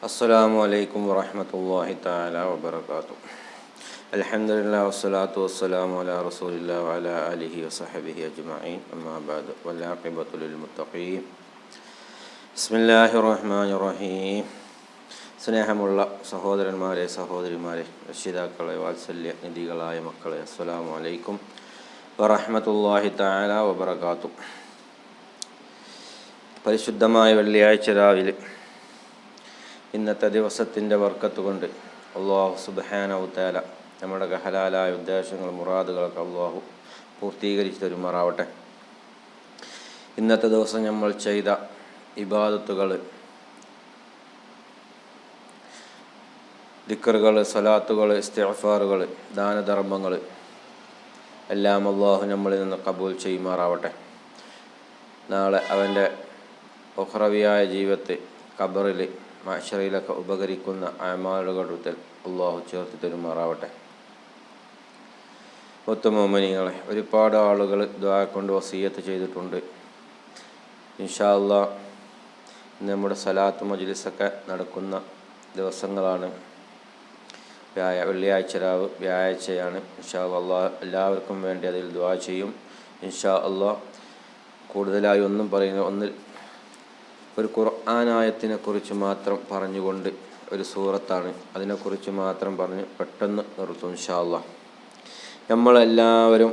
അസ്സലാമു അലൈക്കും വറഹ്മത്തുള്ളാഹി തആല വബറകാതുഹു. അൽഹംദുലില്ലാഹി വസ്സലാത്തു വസ്സലാമു അലാ റസൂലില്ലാഹി വഅലാ ആലിഹി വസഹ്ബിഹി അജ്മഈൻ. അമ്മാ ബഅദ്. വൽആഖിബത്തു ലിൽ മുത്തഖീൻ. ബിസ്മില്ലാഹിർ റഹ്മാനിർ റഹീം. സ്നേഹമുള്ള സഹോദരന്മാരെ, സഹോദരിമാരെ, രക്ഷിതാക്കളെ, വാത്സല്യ നിധികളായ മക്കളെ, അസ്സലാമു അലൈക്കും വറഹ്മത്തുള്ളാഹി തആല വബറകാതുഹു. പരിശുദ്ധമായ വെള്ളിയാഴ്ച രാവിലെ ഇന്നത്തെ ദിവസത്തിൻ്റെ ബർക്കത്ത് കൊണ്ട് അല്ലാഹു സുബ്ഹാനഹു തആല നമ്മുടെ ഹലാലായ ഉദ്ദേശങ്ങൾ, മുറാദുകളൊക്കെ അല്ലാഹു പൂർത്തീകരിച്ച് തരുമാറാവട്ടെ. ഇന്നത്തെ ദിവസം നമ്മൾ ചെയ്ത ഇബാദത്തുകൾ, ദിക്റുകൾ, സ്വലാത്തുകൾ, ഇസ്തിഗ്ഫാറുകൾ, ദാനധർമ്മങ്ങൾ എല്ലാം അല്ലാഹു നമ്മളിൽ നിന്ന് കബൂൽ ചെയ്യുമാറാവട്ടെ. നാളെ അവൻ്റെ ഉഖ്റവിയായ ജീവിതത്തിൽ ഖബറിൽ മഹ്ശറിലൊക്കെ ഉപകരിക്കുന്ന അമാലുകളുടെ അല്ലാഹു ചേർത്ത് തരുമാറാവട്ടെ. മുഅ്മിനീങ്ങളെ, ഒരുപാട് ആളുകൾ ദുആ കൊണ്ട് വസിയ്യത്ത് ചെയ്തിട്ടുണ്ട്. ഇൻഷാ അല്ലാഹ് നമ്മുടെ സലാത്ത് മജ്ലിസൊക്കെ നടക്കുന്ന ദിവസങ്ങളാണ്. വെള്ളിയാഴ്ച രാവ് വ്യാഴാഴ്ചയാണ്. ഇൻഷാ അല്ലാഹ് എല്ലാവർക്കും വേണ്ടി അതിൽ ദുആ ചെയ്യും. ഇൻഷാ അല്ലാഹ് കൂടുതലായി ഒന്നും പറയുന്ന ഒരു ഖുർആൻ ആയത്തിനെ കുറിച്ച് മാത്രം പറഞ്ഞുകൊണ്ട് ഒരു സൂറത്താണ്, അതിനെക്കുറിച്ച് മാത്രം പറഞ്ഞ് പെട്ടെന്ന് നിർത്തും ഇൻഷാ അല്ലാഹ്. നമ്മളെല്ലാവരും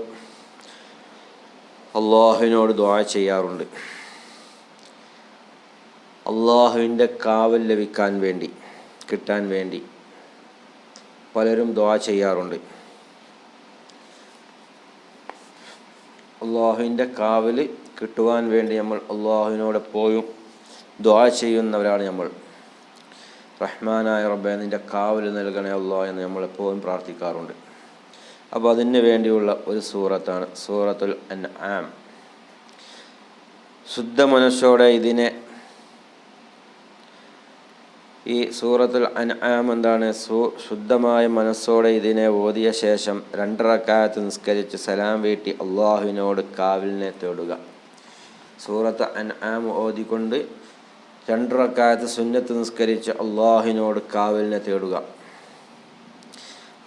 അല്ലാഹുവിനോട് ദുആ ചെയ്യാറുണ്ട്. അല്ലാഹുവിൻ്റെ കാവൽ ലഭിക്കാൻ വേണ്ടി, കിട്ടാൻ വേണ്ടി പലരും ദുആ ചെയ്യാറുണ്ട്. അല്ലാഹുവിൻ്റെ കാവൽ കിട്ടുവാൻ വേണ്ടി നമ്മൾ അല്ലാഹുവിനോട് എപ്പോഴും ദുആ ചെയ്യുന്നവരാണ് നമ്മൾ. റഹ്മാനായ റബ്ബേ, നിൻ്റെ കാവൽ നൽകണേ അല്ലാഹ് എന്ന് നമ്മളെപ്പോഴും പ്രാർത്ഥിക്കാറുണ്ട്. അപ്പോൾ അതിന് വേണ്ടിയുള്ള ഒരു സൂറത്താണ് സൂറത്തുൽ അൻആം. ശുദ്ധ മനസ്സോടെ ഈ സൂറത്തുൽ അൻആം എന്താണ്? ശുദ്ധമായ മനസ്സോടെ ഇതിനെ ഓതിയ ശേഷം 2 റക്അത്ത് നിസ്കരിച്ച് സലാം വീട്ടി അല്ലാഹുവിനോട് കാവലിനെ തേടുക. സൂറത്ത് അൻആം ഓതിക്കൊണ്ട് 2 റക്അത്ത് സുന്നത്ത് നിസ്കരിച്ച് അല്ലാഹുവിനോട് കാവലിനെ തേടുക.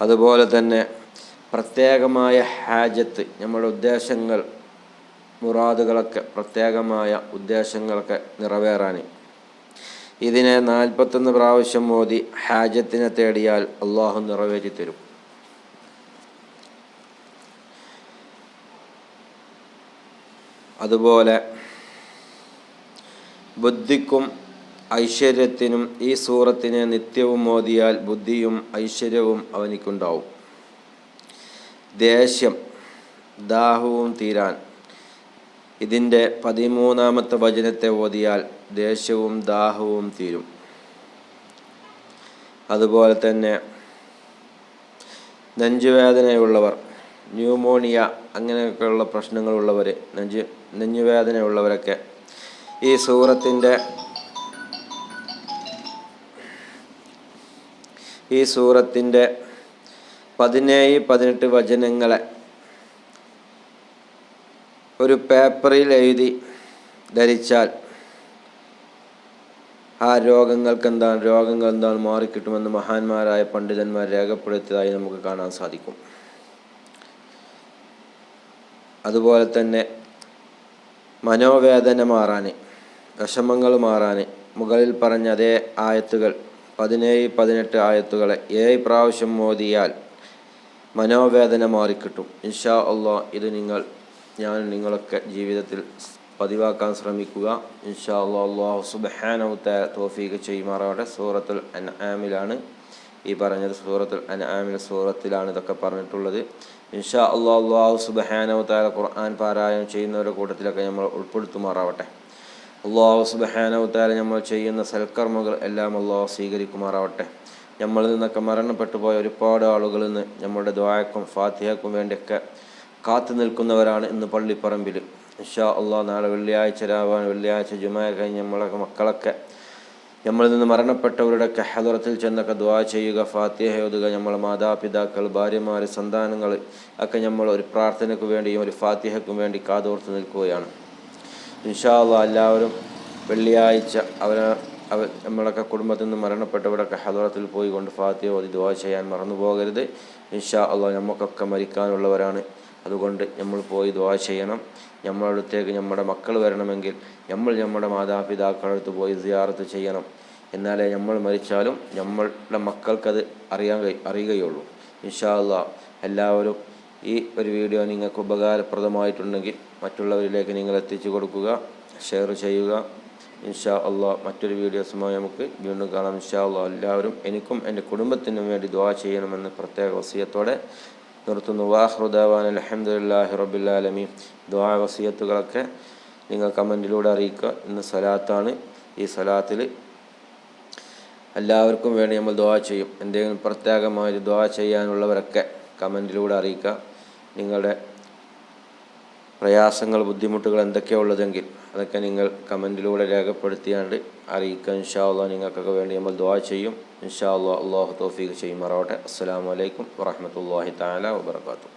അതുപോലെ തന്നെ പ്രത്യേകമായ ഹാജത്ത്, നമ്മുടെ ഉദ്ദേശങ്ങൾ, മുറാദുകളൊക്കെ, പ്രത്യേകമായ ഉദ്ദേശങ്ങളൊക്കെ നിറവേറാൻ ഇതിനെ 41 പ്രാവശ്യം ഓതി ഹാജത്തിനെ തേടിയാൽ അല്ലാഹു നിറവേറ്റി തരും. അതുപോലെ ബുദ്ധിക്കും ഐശ്വര്യത്തിനും ഈ സൂറത്തിനെ നിത്യവും ഓതിയാൽ ബുദ്ധിയും ഐശ്വര്യവും അവനിക്കുണ്ടാവും. ദേഷ്യം, ദാഹവും തീരാൻ ഇതിൻ്റെ 13ാമത്തെ വചനത്തെ ഓതിയാൽ ദേഷ്യവും ദാഹവും തീരും. അതുപോലെ തന്നെ നെഞ്ചുവേദനയുള്ളവർ, ന്യൂമോണിയ അങ്ങനെയൊക്കെയുള്ള പ്രശ്നങ്ങളുള്ളവർ, നെഞ്ചുവേദനയുള്ളവരൊക്കെ ഈ സൂറത്തിൻ്റെ 17-18 വചനങ്ങളെ ഒരു പേപ്പറിൽ എഴുതി ധരിച്ചാൽ ആ രോഗങ്ങൾ എന്താണ് മാറിക്കിട്ടുമെന്ന് മഹാന്മാരായ പണ്ഡിതന്മാർ രേഖപ്പെടുത്തിയതായി നമുക്ക് കാണാൻ സാധിക്കും. അതുപോലെ തന്നെ മനോവേദന മാറാൻ, വിഷമങ്ങൾ മാറാൻ മുകളിൽ പറഞ്ഞ അതേ ആയത്തുകൾ 17-18 ആയത്തുകളെ 7 പ്രാവശ്യം ഓതിയാൽ മനോവേദന മാറിക്കിട്ടും. ഇൻഷാ അല്ലാഹ് ഇത് നിങ്ങളൊക്കെ ജീവിതത്തിൽ പതിവാക്കാൻ ശ്രമിക്കുക. ഇൻഷാ അല്ലാഹ് അല്ലാഹു സുബ്ഹാനഹു തആല തൗഫീഖ് ചെയ്യുമാറാവട്ടെ. സൂറത്തുൽ അൻആമിലാണ് ഈ പറഞ്ഞത്. സൂറത്തുൽ അൻആമിലെ സൂറത്തിലാണ് ഇതൊക്കെ പറഞ്ഞിട്ടുള്ളത്. ഇൻഷാ അല്ലാഹ് അല്ലാഹു സുബ്ഹാനഹു തആല ഖുർആൻ പാരായണം ചെയ്യുന്നവരുടെ കൂട്ടത്തിലൊക്കെ നമ്മൾ ഉൾപ്പെടുത്തുമാറാവട്ടെ. അല്ലാഹു സുബ്ഹാനഹു തആല നമ്മൾ ചെയ്യുന്ന സൽക്കർമ്മങ്ങൾ എല്ലാം അല്ലാഹു സ്വീകരിക്കുമാറാവട്ടെ. നമ്മളിൽ നിന്നൊക്കെ മരണപ്പെട്ടു പോയ ഒരുപാട് ആളുകൾ ഇന്ന് നമ്മുടെ ദുആക്കും ഫാത്തിഹയ്ക്കും വേണ്ടിയൊക്കെ കാത്തു നിൽക്കുന്നവരാണ് ഇന്ന് പള്ളിപ്പറമ്പിൽ. ഇൻഷാ അല്ലാഹ് നാളെ വെള്ളിയാഴ്ച രാവാണ്. വെള്ളിയാഴ്ച ജുമാ കഴിഞ്ഞ് നമ്മളൊക്കെ മക്കളൊക്കെ നമ്മളിൽ നിന്ന് മരണപ്പെട്ടവരുടെയൊക്കെ ഹദറത്തിൽ ചെന്നൊക്കെ ദുആ ചെയ്യുക, ഫാത്തിഹ ഓതുക. നമ്മളെ മാതാപിതാക്കൾ, ഭാര്യമാർ, സന്താനങ്ങൾ ഒക്കെ നമ്മൾ ഒരു പ്രാർത്ഥനയ്ക്ക് വേണ്ടിയും ഒരു ഫാത്തിഹയ്ക്കും വേണ്ടി കാതോർത്ത് നിൽക്കുകയാണ്. ഇൻഷാ അല്ലാഹ് എല്ലാവരും വെള്ളിയാഴ്ച അവരെ നമ്മളൊക്കെ കുടുംബത്തിൽ നിന്ന് മരണപ്പെട്ടവരൊക്കെ ഹദ്റത്തിൽ പോയി കൊണ്ട് ഫാത്തിഹ ഓതി ദുആ ചെയ്യാൻ മറന്നു പോകരുത്. ഇൻഷാ അല്ലാഹ് നമുക്കൊക്കെ മരിക്കാനുള്ളവരാണ്. അതുകൊണ്ട് നമ്മൾ പോയി ദുആ ചെയ്യണം. നമ്മുടെ അടുത്തേക്ക് നമ്മുടെ മക്കൾ വരണമെങ്കിൽ നമ്മുടെ മാതാപിതാക്കളുടെ അടുത്ത് പോയി സിയാറത്ത് ചെയ്യണം. എന്നാലേ നമ്മൾ മരിച്ചാലും നമ്മളുടെ മക്കൾക്കത് അറിയുകയുള്ളൂ. ഇൻഷാ അല്ലാഹ് എല്ലാവരും ഈ ഒരു വീഡിയോ നിങ്ങൾക്ക് ഉപകാരപ്രദമായിട്ടുണ്ടെങ്കിൽ മറ്റുള്ളവരിലേക്ക് നിങ്ങൾ എത്തിച്ചു കൊടുക്കുക, ഷെയർ ചെയ്യുക. ഇൻഷാ അല്ലാഹ് മറ്റൊരു വീഡിയോസുമായി നമുക്ക് വീണ്ടും കാണാം. ഇൻഷാ അല്ലാഹ് എല്ലാവരും എനിക്കും എൻ്റെ കുടുംബത്തിനും വേണ്ടി ദുആ ചെയ്യണമെന്ന് പ്രത്യേക വസിയത്തോടെ നിർത്തുന്നു. വാഖിറു ദഅവാന അൽഹംദുലില്ലാഹി റബ്ബിൽ ആലമീൻ. ദുആ വസിയത്തുകളൊക്കെ നിങ്ങൾ കമൻറ്റിലൂടെ അറിയിക്കുക. ഇന്ന് സലാത്താണ്. ഈ സലാത്തിൽ എല്ലാവർക്കും വേണ്ടി നമ്മൾ ദുആ ചെയ്യും. എന്തെങ്കിലും പ്രത്യേകമായി ദുആ ചെയ്യാനുള്ളവരൊക്കെ കമൻറ്റിലൂടെ അറിയിക്കുക. നിങ്ങളുടെ പ്രയാസങ്ങൾ ബുദ്ധിമുട്ടുകൾ എന്തൊക്കെയാണ് ഉള്ളതെങ്കിൽ അതൊക്കെ നിങ്ങൾ കമൻറ്റിലൂടെ രേഖപ്പെടുത്തിയാണ്ട് അറിയിക്കുക. ഇൻഷാ അല്ലാഹ് നിങ്ങൾക്കൊക്കെ വേണ്ടി നമ്മൾ ദുആ ചെയ്യും. ഇൻഷാ അല്ലാഹ് അല്ലാഹു തൗഫീഖ് ചെയ്യുമാറാവട്ടെ. അസ്സലാമു അലൈക്കും വറഹ്മത്തുള്ളാഹി തആല വബറകാതുഹു.